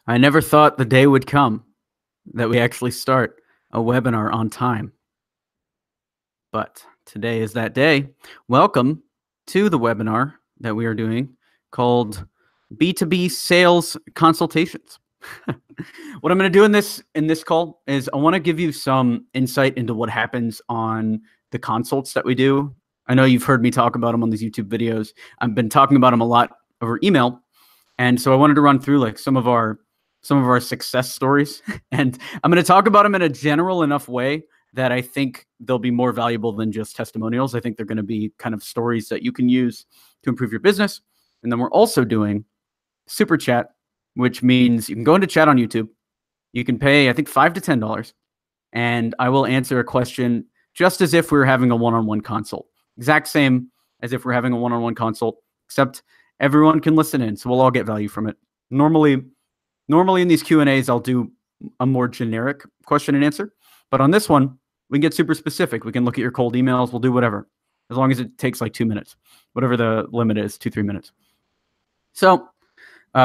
I never thought the day would come that we actually start a webinar on time. But today is that day. Welcome to the webinar that we are doing called B2B Sales Consultations. What I'm going to do in this call is I want to give you some insight into what happens on the consults that we do. I know you've heard me talk about them on these YouTube videos. I've been talking about them a lot over email. And so I wanted to run through like some of our success stories. And I'm going to talk about them in a general enough way that I think they'll be more valuable than just testimonials. I think they're going to be kind of stories that you can use to improve your business. And then we're also doing super chat, which means you can go into chat on YouTube. You can pay, I think, $5 to $10, and I will answer a question just as if we were having a one-on-one consult. Exact same as if we're having a one-on-one consult, except everyone can listen in, so we'll all get value from it. Normally in these Q&As, I'll do a more generic question and answer, but on this one, we can get super specific. We can look at your cold emails. We'll do whatever, as long as it takes like 2 minutes, whatever the limit is, 2-3 minutes. So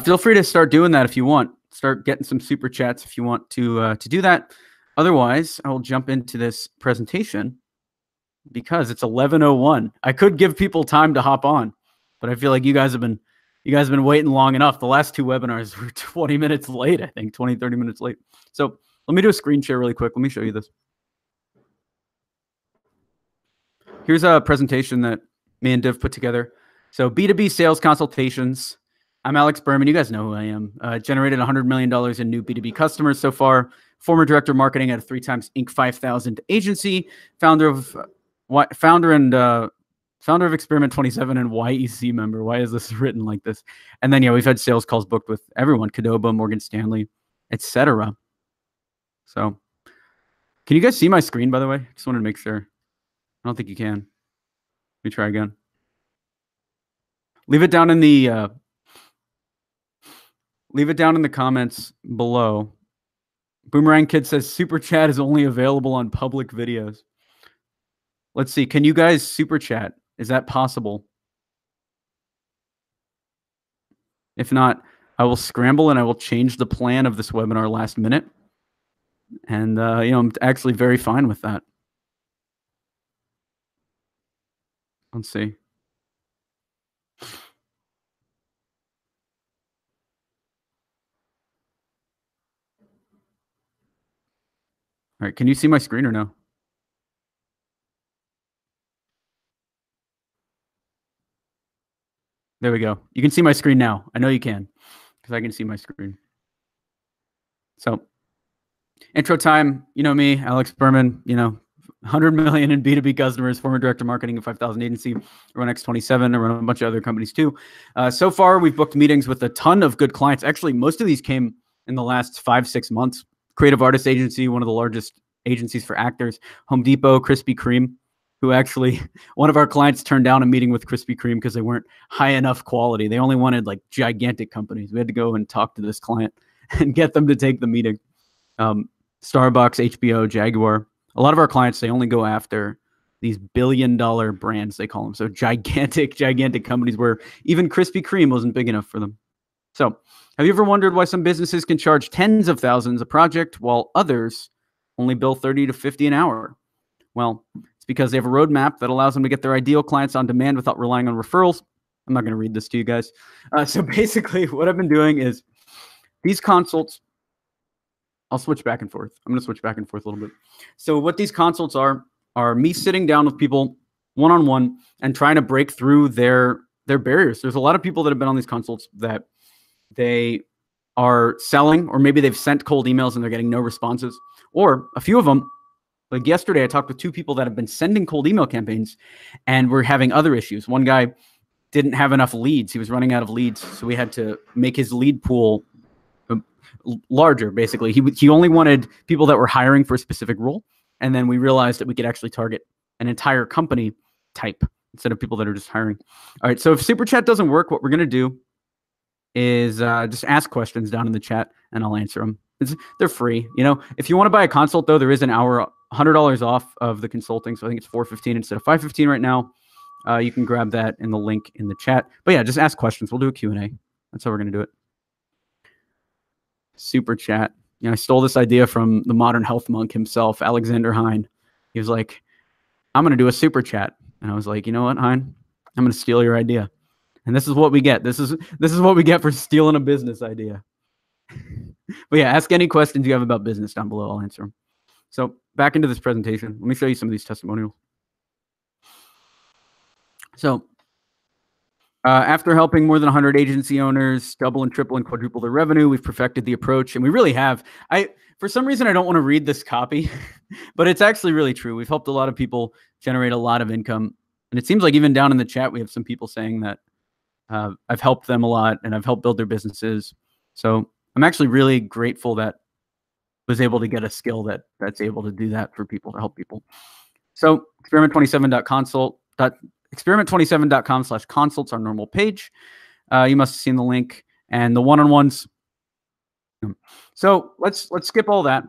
feel free to start doing that if you want. Start getting some super chats if you want to do that. Otherwise, I will jump into this presentation because it's 11:01. I could give people time to hop on, but I feel like you guys have been waiting long enough. The last two webinars were 20 minutes late, I think, 20, 30 minutes late. So let me do a screen share really quick. Let me show you this. Here's a presentation that me and Div put together. So B2B sales consultations. I'm Alex Berman. You guys know who I am. Generated $100 million in new B2B customers so far. Former director of marketing at a 3x Inc. 5000 agency. Founder of Experiment 27 and YEC member. Why is this written like this? And then, yeah, we've had sales calls booked with everyone. Cadoba, Morgan Stanley, etc. So can you guys see my screen, by the way? Just wanted to make sure. I don't think you can. Let me try again. Leave it down in the comments below. Boomerang Kid says super chat is only available on public videos. Let's see. Can you guys super chat? Is that possible? If not, I will scramble and I will change the plan of this webinar last minute. And I'm actually very fine with that. Let's see. All right, can you see my screen or no? There we go. You can see my screen now. I know you can, because I can see my screen. So, intro time. You know me, Alex Berman. 100 million in B2B customers. Former director of marketing at 5000 agency. Run X27. I run a bunch of other companies too. So far, we've booked meetings with a ton of good clients. Actually, most of these came in the last 5-6 months. Creative artist agency, one of the largest agencies for actors. Home Depot, Krispy Kreme, who actually, one of our clients turned down a meeting with Krispy Kreme because they weren't high enough quality. They only wanted like gigantic companies. We had to go and talk to this client and get them to take the meeting. Starbucks, HBO, Jaguar. A lot of our clients, they only go after these billion-dollar brands, they call them. So gigantic companies where even Krispy Kreme wasn't big enough for them. So have you ever wondered why some businesses can charge tens of thousands a project while others only bill 30 to 50 an hour? Well, it's because they have a roadmap that allows them to get their ideal clients on demand without relying on referrals. I'm not going to read this to you guys. So basically what I've been doing is these consults, I'll switch back and forth. I'm going to switch back and forth a little bit. So what these consults are me sitting down with people one-on-one and trying to break through their barriers. There's a lot of people that have been on these consults that they are selling, or maybe they've sent cold emails and they're getting no responses. Or a few of them, like yesterday, I talked with 2 people that have been sending cold email campaigns and were having other issues. One guy didn't have enough leads. He was running out of leads. So we had to make his lead pool larger, basically. He only wanted people that were hiring for a specific role. And then we realized that we could actually target an entire company type instead of people that are just hiring. All right. So if Super Chat doesn't work, what we're going to do is just ask questions down in the chat and I'll answer them. They're free. If you want to buy a consult, though, there is an hour, $100 off of the consulting. So I think it's $415 instead of $515 right now. You can grab that in the link in the chat. But yeah, just ask questions. We'll do a Q&A. That's how we're going to do it. super chat. You know, I stole this idea from the modern health monk himself, Alexander Hein. He was like, I'm going to do a super chat. And I was like, you know what, Hein? I'm going to steal your idea. And this is what we get. This is what we get for stealing a business idea. But yeah, ask any questions you have about business down below. I'll answer them. So back into this presentation. Let me show you some of these testimonials. So after helping more than 100 agency owners double and triple and quadruple their revenue, we've perfected the approach, and we really have. For some reason, I don't want to read this copy, but it's actually really true. We've helped a lot of people generate a lot of income, and it seems like even down in the chat, we have some people saying that I've helped them a lot, and I've helped build their businesses. So I'm actually really grateful that I was able to get a skill that's able to do that for people, to help people. So experiment27.com/consults, our normal page. You must have seen the link and the one-on-ones. So let's skip all that.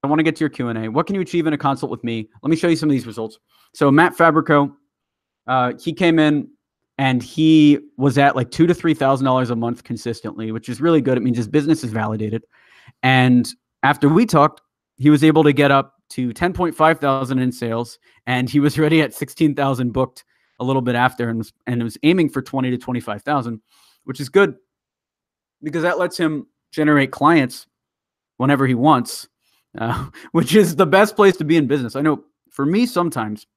I want to get to your Q&A. What can you achieve in a consult with me? Let me show you some of these results. So Matt Fabrico, he came in and he was at like $2,000 to $3,000 a month consistently, which is really good. It means his business is validated. And after we talked, he was able to get up to 10.5 thousand in sales, and he was ready at 16,000 booked a little bit after, and was aiming for 20 to 25,000, which is good because that lets him generate clients whenever he wants, which is the best place to be in business. I know for me, sometimes,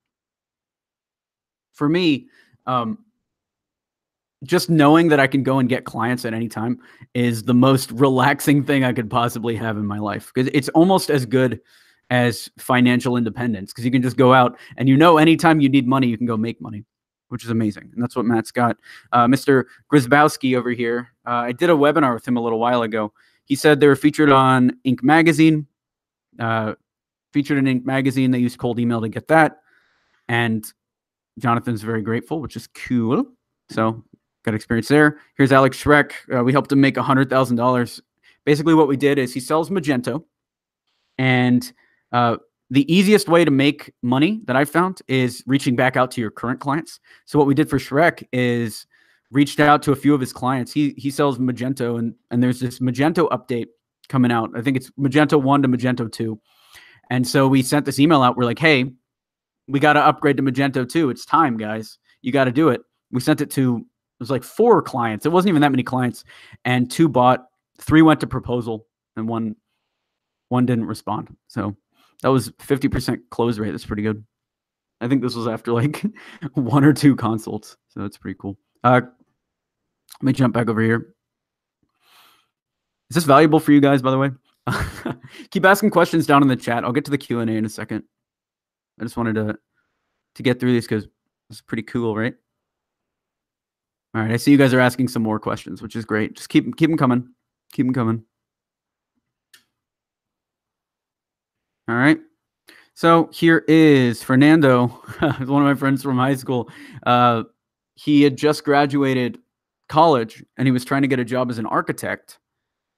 just knowing that I can go and get clients at any time is the most relaxing thing I could possibly have in my life, because it's almost as good as financial independence, because you can just go out and anytime you need money, you can go make money, which is amazing. And that's what Matt's got. Mr. Grzybowski over here, I did a webinar with him a little while ago. He said they were featured on Inc. Magazine, They used cold email to get that. And Jonathan's very grateful, which is cool. So got experience there. Here's Alex Schreck. We helped him make $100,000. Basically what we did is he sells Magento, and the easiest way to make money that I found is reaching back out to your current clients. So what we did for Schreck is reached out to a few of his clients. He sells Magento, and there's this Magento update coming out. I think it's Magento 1 to Magento 2. And so we sent this email out. We're like, hey, we got to upgrade to Magento 2. It's time, guys. You got to do it. We sent it to, it was like 4 clients. It wasn't even that many clients. And 2 bought, 3 went to proposal, and one didn't respond. So that was 50% close rate. That's pretty good. I think this was after like 1 or 2 consults. So that's pretty cool. Let me jump back over here. Is this valuable for you guys, by the way? Keep asking questions down in the chat. I'll get to the Q&A in a second. I just wanted to get through these because it's pretty cool, right? All right, I see you guys are asking some more questions, which is great. Just keep them coming. Keep them coming. All right. So here is Fernando, one of my friends from high school. He had just graduated college, and he was trying to get a job as an architect.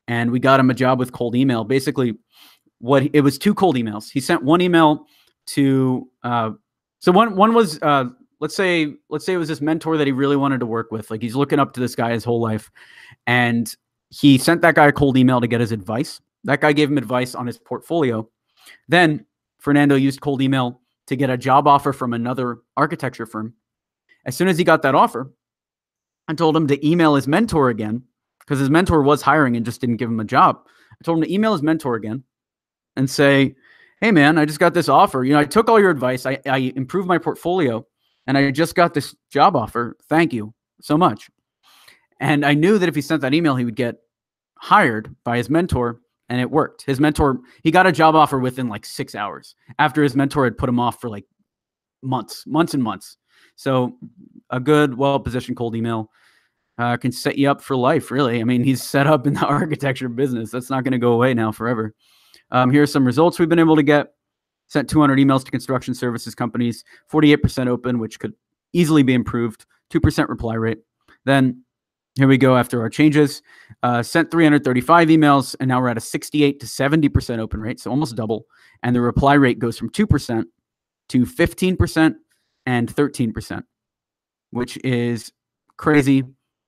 And we got him a job with cold email. Basically, it was 2 cold emails. He sent one email to so one was let's say it was this mentor that he really wanted to work with. Like, he's looking up to this guy his whole life, and he sent that guy a cold email to get his advice. That guy gave him advice on his portfolio. Then Fernando used cold email to get a job offer from another architecture firm. As soon as he got that offer, I told him to email his mentor again, because his mentor was hiring and just didn't give him a job. I told him to email his mentor again and say, hey, man, I just got this offer. I took all your advice. I improved my portfolio, and I just got this job offer. Thank you so much. And I knew that if he sent that email, he would get hired by his mentor, and it worked. His mentor, he got a job offer within like 6 hours after his mentor had put him off for like months and months. So a good, well-positioned cold email can set you up for life, really. I mean, he's set up in the architecture business. That's not going to go away now forever. Here are some results we've been able to get. Sent 200 emails to construction services companies, 48% open, which could easily be improved, 2% reply rate. Then here we go after our changes. Sent 335 emails, and now we're at a 68 to 70% open rate, so almost double. And the reply rate goes from 2% to 15% and 13%, which is crazy.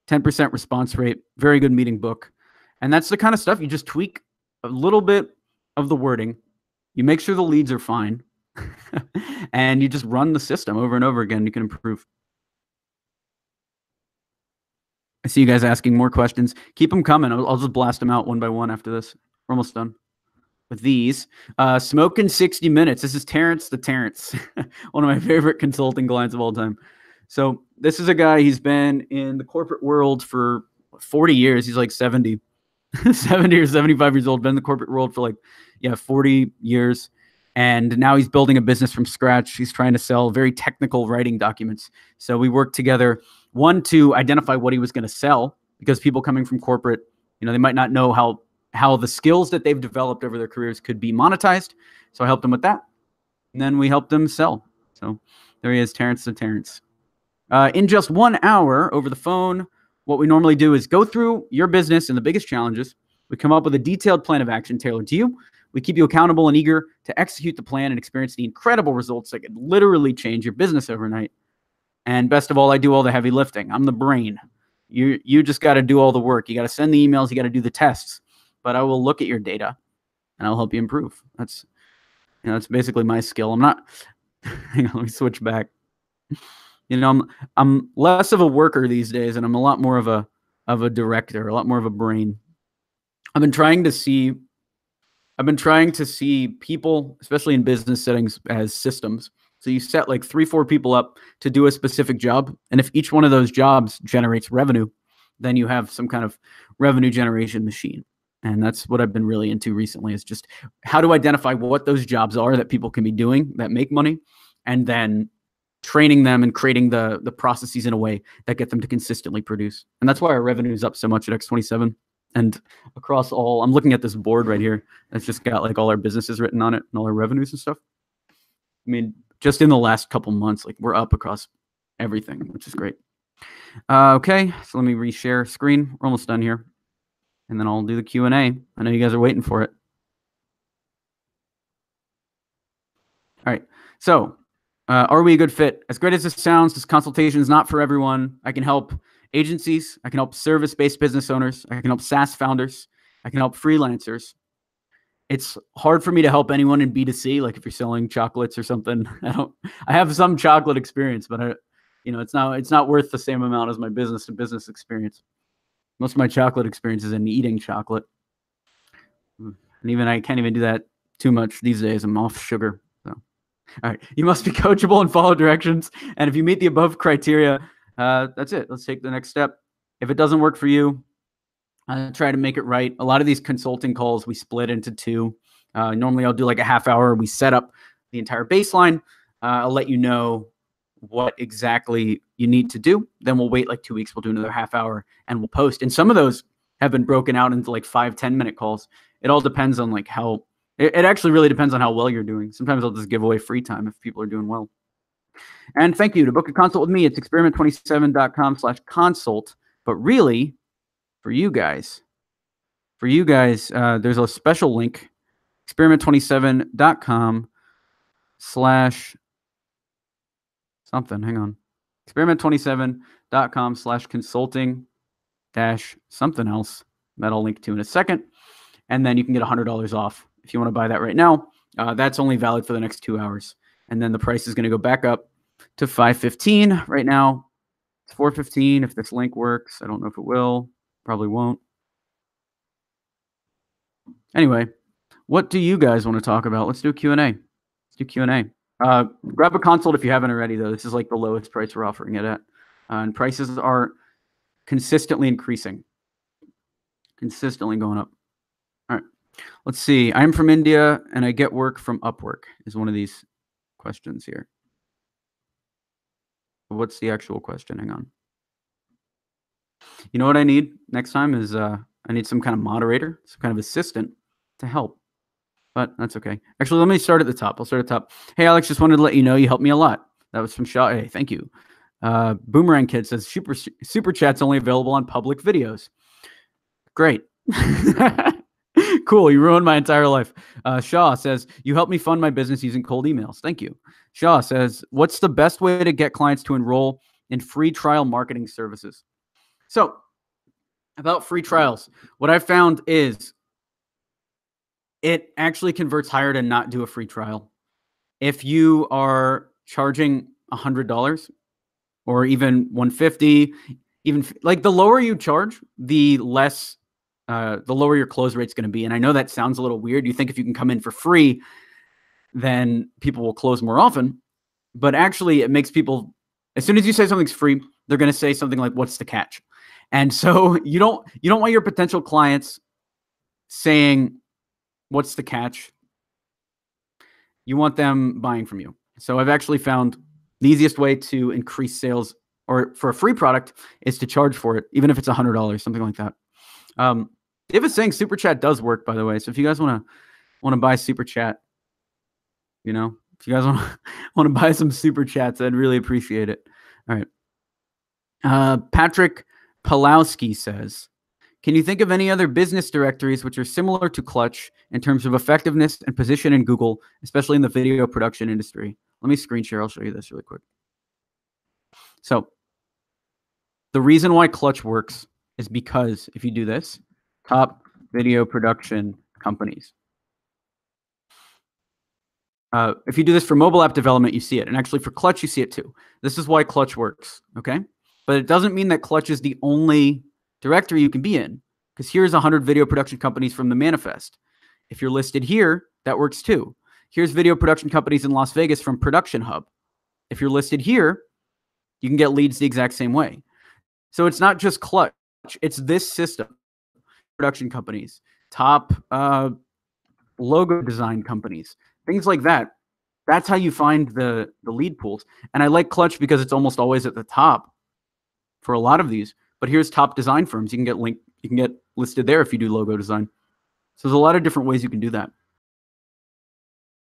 10% response rate, very good meeting book. And that's the kind of stuff you just tweak a little bit of the wording. You make sure the leads are fine and you just run the system over and over again. You can improve. I see you guys asking more questions. Keep them coming. I'll just blast them out one by one after this. We're almost done with these. Smoking 60 minutes. This is Terrence the Terrence, one of my favorite consulting clients of all time. So this is a guy, he's been in the corporate world for 40 years. He's like 70 or 75 years old, been in the corporate world for 40 years. And now he's building a business from scratch. He's trying to sell very technical writing documents. So we worked together, one, to identify what he was going to sell, because people coming from corporate, they might not know how the skills that they've developed over their careers could be monetized. So I helped him with that. And then we helped him sell. So there he is, Terrence the Terrence. In just 1 hour over the phone, what we normally do is go through your business and the biggest challenges. We come up with a detailed plan of action tailored to you. We keep you accountable and eager to execute the plan and experience the incredible results that could literally change your business overnight. And best of all, I do all the heavy lifting. I'm the brain. You just got to do all the work. You got to send the emails. You got to do the tests. But I will look at your data and I'll help you improve. That's basically my skill. I'm not, hang on, let me switch back. I'm less of a worker these days, and I'm a lot more of a director, a lot more of a brain. I've been trying to see people, especially in business settings, as systems. So you set like 3-4 people up to do a specific job. And if each one of those jobs generates revenue, then you have some kind of revenue generation machine. And that's what I've been really into recently, is just how to identify what those jobs are that people can be doing that make money, and then training them and creating the processes in a way that get them to consistently produce. And that's why our revenue is up so much at X27. And across all, I'm looking at this board right here that's just got like all our businesses written on it and all our revenues and stuff. I mean, just in the last couple months, like, we're up across everything, which is great. Okay, so let me reshare screen. We're almost done here. And then I'll do the Q&A. I know you guys are waiting for it. All right, so are we a good fit? As great as this sounds, this consultation is not for everyone. I can help agencies. I can help service-based business owners. I can help SaaS founders. I can help freelancers. It's hard for me to help anyone in B2C, like if you're selling chocolates or something. I have some chocolate experience, but it's not worth the same amount as my business-to-business experience. Most of my chocolate experience is in eating chocolate. And even I can't even do that too much these days. I'm off sugar. So, all right. You must be coachable and follow directions. And if you meet the above criteria, that's it. Let's take the next step. If it doesn't work for you, try to make it right. A lot of these consulting calls, we split into 2. Normally I'll do like a half hour. We set up the entire baseline. I'll let you know what exactly you need to do. Then we'll wait like 2 weeks. We'll do another half hour and we'll post. And some of those have been broken out into like 5-10 minute calls. It all depends on like how, it actually really depends on how well you're doing. Sometimes I'll just give away free time if people are doing well. And thank you. To book a consult with me, it's experiment27.com/consult. But really, for you guys, there's a special link, experiment27.com/something. Hang on. experiment27.com/consulting-something else. That I'll link to in a second. And then you can get $100 off if you want to buy that right now. That's only valid for the next 2 hours. And then the price is going to go back up to $515. Right now, it's $415 if this link works. I don't know if it will. Probably won't. Anyway, what do you guys want to talk about? Let's do a Q&A. Let's do Q&A. Grab a consult if you haven't already, though. This is like the lowest price we're offering it at. And prices are consistently increasing. Consistently going up. All right. Let's see. I'm from India and I get work from Upwork is one of these questions here. What's the actual question? Hang on. You know what I need next time is I need some kind of moderator, some kind of assistant to help. But that's okay. Actually, let me start at the top. I'll start at the top. Hey, Alex, just wanted to let you know you helped me a lot. That was from Shaw. Hey, thank you. Boomerang Kid says super chat's only available on public videos. Great. Cool. You ruined my entire life. Shaw says, you helped me fund my business using cold emails. Thank you. Shaw says, what's the best way to get clients to enroll in free trial marketing services? So About free trials, what I've found is it actually converts higher to not do a free trial. If you are charging $100 or even $150, even like the lower you charge, the lower your close rate's going to be. And I know that sounds a little weird. You think if you can come in for free, then people will close more often. But actually, it makes people, as soon as you say something's free, they're going to say something like, "What's the catch?" And so you don't want your potential clients saying, "What's the catch?" You want them buying from you. So I've actually found the easiest way to increase sales or for a free product is to charge for it, even if it's $100, something like that. Dave is saying Super Chat does work, by the way. So if you guys want to buy Super Chat, if you guys want to buy some Super Chats, I'd really appreciate it. All right. Patrick Pulowski says, can you think of any other business directories which are similar to Clutch in terms of effectiveness and position in Google, especially in the video production industry? Let me screen share. I'll show you this really quick. So the reason why Clutch works is because if you do this, top video production companies. If you do this for mobile app development, you see it. And actually for Clutch, you see it too. This is why Clutch works, okay? But it doesn't mean that Clutch is the only directory you can be in, because here's 100 video production companies from the manifest. If you're listed here, that works too. Here's video production companies in Las Vegas from Production Hub. If you're listed here, you can get leads the exact same way. So it's not just Clutch, it's this system. Production companies, top logo design companies, things like that. That's how you find the lead pools. And I like Clutch because it's almost always at the top for a lot of these. But here's top design firms. You can get listed there if you do logo design. So there's a lot of different ways you can do that.